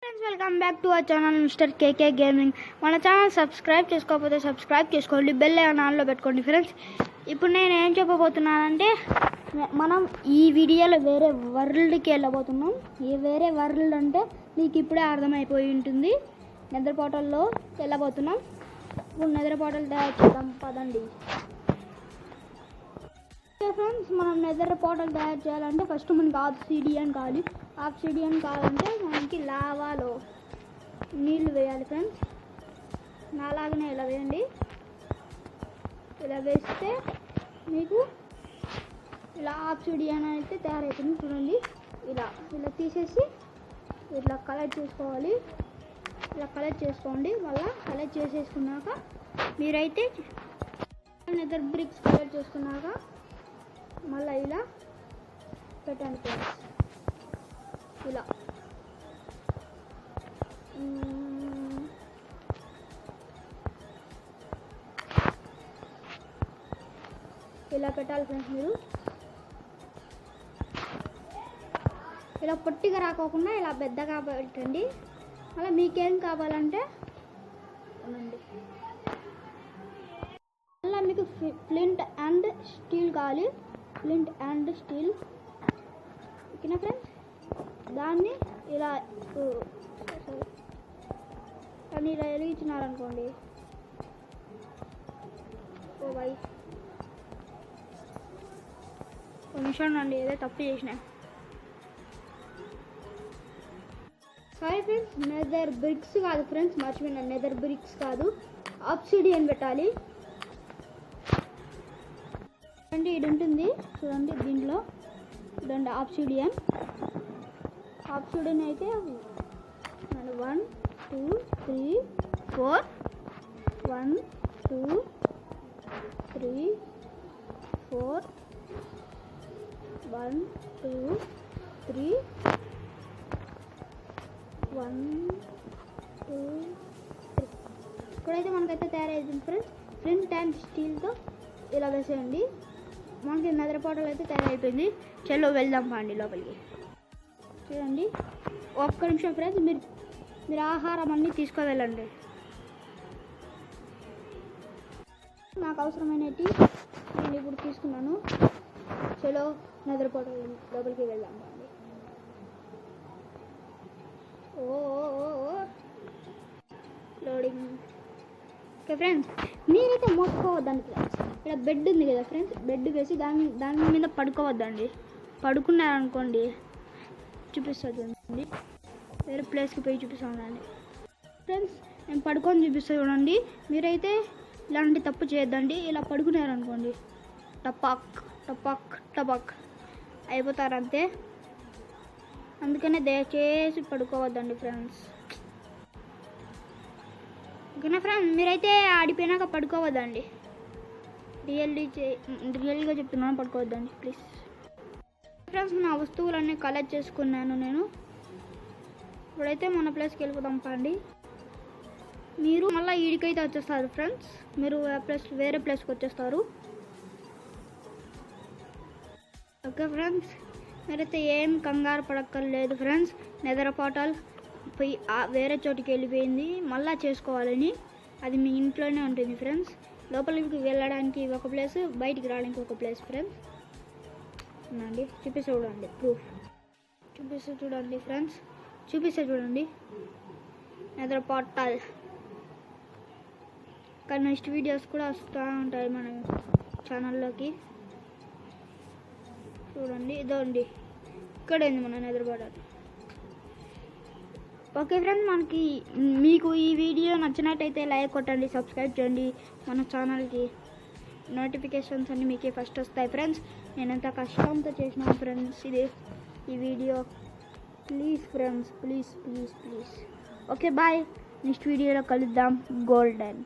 Friends welcome back to our channel mister KK gaming. మన channel subscribe చేసుకోకపోతే subscribe చేసుకోండి, bell icon ఆన్లో పెట్టుకోండి. ఫ్రెండ్స్ ఇప్పుడు నేను ఏం చెప్పబోతున్నానంటే మనం ఈ వీడియోలో వేరే వరల్డ్కి వెళ్ళబోతున్నాం. ఈ వేరే వరల్డ్ అంటే మీకు ఇప్పుడే అర్థమైపోయి ఉంటుంది. నెదర్ పోర్టల్లో వెళ్ళబోతున్నాం. ఇప్పుడు నెదర్ పోర్టల్ తయారు చేద్దాం పదండి. ఫ్రెండ్స్ మనం నెదర్ పోర్టల్ తయారు చేయాలంటే ఫస్ట్ మనకి ఆబ్సిడియన్ కావాలి. ఆబ్సిడియన్ కావాలంటే మనకి లావాలో నీళ్ళు వేయాలి. ఫ్రెండ్స్ నాలాగనే ఇలా వేయండి. ఇలా వేస్తే మీకు ఇలా ఆబ్సిడియన్ అయితే తయారవుతుంది. చూడండి ఇలా ఇలా తీసేసి ఇట్లా కలెక్ట్ చేసుకోవాలి. ఇలా కలెక్ట్ చేసుకోండి. మళ్ళీ కలెక్ట్ చేసేసుకున్నాక మీరైతే నెదర్ బ్రిక్స్ కలెక్ట్ చేసుకున్నాక మళ్ళీ ఇలా పెట్టండి ఫ్రెండ్స్. ఇలా ఇలా పెట్టాలి ఫ్రెండ్స్. మీరు ఇలా పొట్టిగా రాకోకుండా ఇలా పెద్దగా పెట్టండి. అలా మీకేం కావాలంటే ఉండండి. అలా మీకు ఫ్లింట్ అండ్ స్టీల్ కావాలి. ఫ్లింట్ అండ్ స్టీల్ ఓకేనా ఫ్రెండ్స్. దాన్ని ఇలా వెలిగించినారనుకోండి. ఓ బాయ్ ఒక నిమిషం అండి, ఏదో తప్పు చేసిన. సారీ ఫ్రెండ్స్, నెదర్ బ్రిక్స్ కాదు ఫ్రెండ్స్, మర్చిపోయినా. నెదర్ బ్రిక్స్ కాదు, ఆబ్సిడియన్ పెట్టాలి. అంటే ఇది ఉంటుంది చూడండి, దీంట్లో చూడండి ఆబ్సిడియన్. ఆబ్సిడియన్ అయితే 1 2 3 4 1 2 3 4 1 2 3 1 2 3 ఇక్కడైతే మనకైతే తయారైంది ఫ్రెండ్స్. ఫ్లింట్ అండ్ స్టీల్తో ఇలా వేసేయండి. మనకి నెదర్ పోర్టల్ అయితే తయారైపోయింది. చలో వెళ్దాం పండి లోపలికి. చూడండి ఒక్క నిమిషం ఫ్రెండ్స్, మీరు ఆహారం అన్నీ తీసుకువెళ్ళండి. నాకు అవసరమైనవి నేను ఇప్పుడు తీసుకున్నాను. చలో నెదర్ పోర్టల్ లోపలికి వెళ్దాం పండి. లోడింగ్. ఓకే ఫ్రెండ్స్, మీరైతే మోసుకోవద్దండి ఫ్రెండ్స్. ఇక్కడ బెడ్ ఉంది కదా ఫ్రెండ్స్, బెడ్ వేసి దాని మీద పడుకోవద్దండి. పడుకున్నారనుకోండి చూపిస్తుంది చూడండి, వేరే ప్లేస్కి పోయి చూపిస్తానండి ఫ్రెండ్స్. నేను పడుకొని చూపిస్తా చూడండి. మీరైతే ఇలాంటి తప్పు చేయొద్దండి. ఇలా పడుకున్నారనుకోండి టపాక్ టపాక్ టపాక్ అయిపోతారు అంతే. అందుకనే దయచేసి పడుకోవద్దండి ఫ్రెండ్స్. ఓకేనా ఫ్రెండ్స్, మీరైతే ఆడిపోయినాక పడుకోవద్దండి. రియల్గా చెప్తున్నాను, పడుకోవద్దండి ప్లీజ్. ఫ్రెండ్స్ నా వస్తువులన్నీ కలెక్ట్ చేసుకున్నాను నేను. ఇప్పుడైతే మన ప్లేస్కి వెళ్ళిపోదాం పండి. మీరు మళ్ళీ ఈడికైతే వచ్చేస్తారు ఫ్రెండ్స్. మీరు వేరే ప్లేస్కి వచ్చేస్తారు. ఓకే ఫ్రెండ్స్, మీరైతే ఏం కంగారు పడక్కర్లేదు ఫ్రెండ్స్. నెదర్ పోర్టల్ పోయి వేరే చోటికి వెళ్ళిపోయింది. మళ్ళీ చేసుకోవాలని అది మీ ఇంట్లోనే ఉంటుంది ఫ్రెండ్స్. లోపలికి వెళ్ళడానికి ఒక ప్లేస్, బయటికి రావడానికి ఒక ప్లేస్ ఫ్రెండ్స్. అవునండి, చూపిస్తా చూడండి, ప్రూఫ్ చూపిస్తా చూడండి ఫ్రెండ్స్. చూపిస్తా చూడండి నెదర్ పోర్టల్. కానీ నెక్స్ట్ వీడియోస్ కూడా వస్తూ ఉంటాయి మన ఛానల్లోకి. చూడండి ఇదండి, ఇక్కడే ఉంది మన నెదర్ పోర్టల్. ఓకే ఫ్రెండ్స్, మీకు ఈ వీడియో నచ్చినట్టయితే లైక్ కొట్టండి, సబ్స్క్రైబ్ చేయండి మన ఛానల్కి. నోటిఫికేషన్స్ అన్నీ మీకే ఫస్ట్ వస్తాయి ఫ్రెండ్స్. నేను ఎంత కష్టంతో చేసినాను ఫ్రెండ్స్ ఈ video. Please friends, please please please. Okay bye, next వీడియోలో కలుద్దాం. గోల్డెన్.